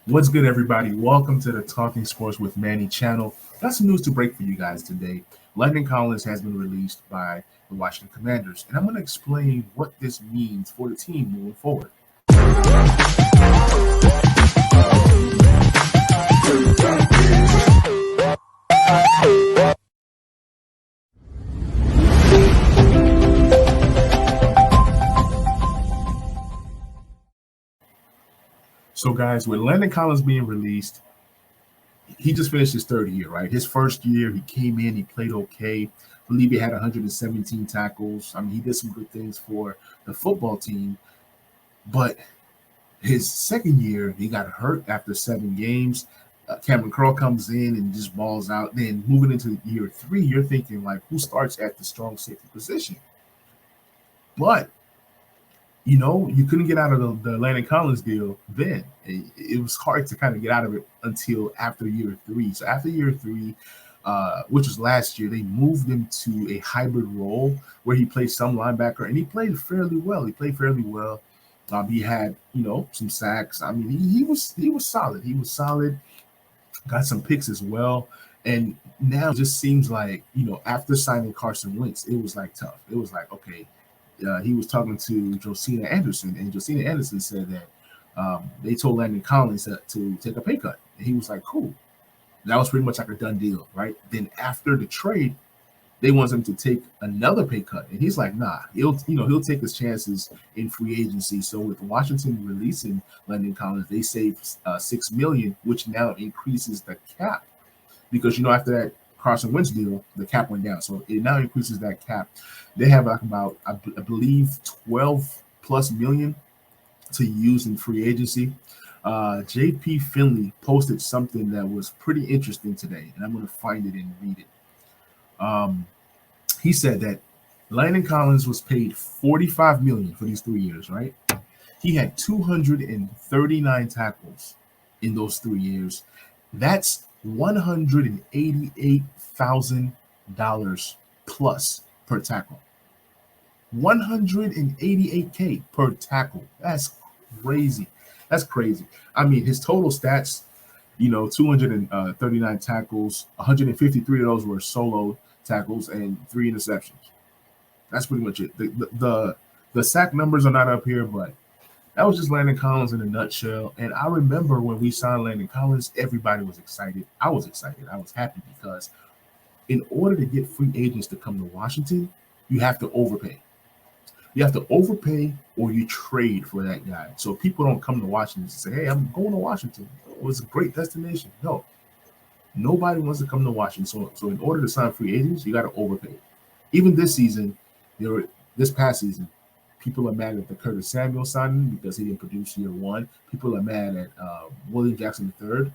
What's good, everybody? Welcome to the Talking Sports with Manny channel. Got some news to break for you guys today. Landon Collins has been released by the Washington Commanders, and I'm going to explain what this means for the team moving forward. So, guys, with Landon Collins being released, he just finished his third year, right? His first year, he came in, he played okay. I believe he had 117 tackles. I mean, he did some good things for the football team. But his second year, he got hurt after 7 games. Cameron Curl comes in and just balls out. Then moving into year 3, you're thinking, like, who starts at the strong safety position? But you couldn't get out of the Landon Collins deal then. It was hard to kind of get out of it until after year 3. So after year 3, which was last year, they moved him to a hybrid role where he played some linebacker, and he played fairly well. He had, some sacks. I mean, he was solid. He was solid. Got some picks as well. And now it just seems like, after signing Carson Wentz, it was like tough. It was like, okay. He was talking to Josina Anderson, and Josina Anderson said that they told Landon Collins to take a pay cut. And he was like, cool. That was pretty much like a done deal, right? Then after the trade, they want him to take another pay cut. And he's like, nah, he'll take his chances in free agency. So with Washington releasing Landon Collins, they saved $6 million, which now increases the cap. Because, after that Carson Wentz deal, the cap went down. So it now increases that cap. They have like about, I believe, 12 plus million to use in free agency. JP Finley posted something that was pretty interesting today, and I'm going to find it and read it. He said that Landon Collins was paid $45 million for these 3 years, right? He had 239 tackles in those 3 years. That's $188,000 plus per tackle. $188K per tackle. That's crazy. That's crazy. I mean, his total stats, 239 tackles, 153 of those were solo tackles and 3 interceptions. That's pretty much it. The sack numbers are not up here, but that was just Landon Collins in a nutshell. And I remember when we signed Landon Collins, everybody was excited. I was excited. I was happy because in order to get free agents to come to Washington, you have to overpay. You have to overpay or you trade for that guy. So people don't come to Washington and say, hey, I'm going to Washington. It was a great destination. No, nobody wants to come to Washington. So in order to sign free agents, you got to overpay. Even this season, this past season, people are mad at the Curtis Samuel signing because he didn't produce year 1. People are mad at William Jackson III.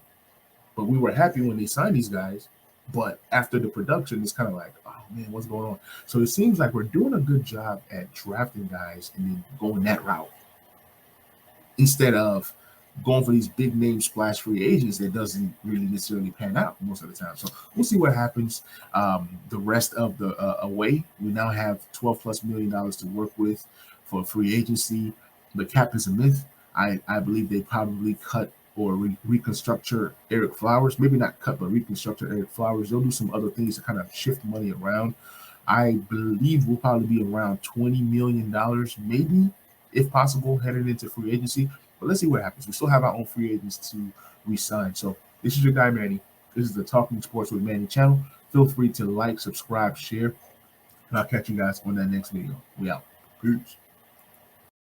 But we were happy when they signed these guys. But after the production, it's kind of like, oh, man, what's going on? So it seems like we're doing a good job at drafting guys and then going that route instead of going for these big name splash free agents that doesn't really necessarily pan out most of the time. So we'll see what happens. The rest of the away, we now have $12 plus million to work with for free agency. The cap is a myth. I believe they probably cut or reconstructure Eric Flowers. Maybe not cut, but reconstructure Eric Flowers. They'll do some other things to kind of shift money around. I believe we'll probably be around $20 million, maybe, if possible, headed into free agency. But let's see what happens. We still have our own free agents to re-sign. So this is your guy, Manny. This is the Talking Sports with Manny channel. Feel free to like, subscribe, share, and I'll catch you guys on that next video. We out. Peace.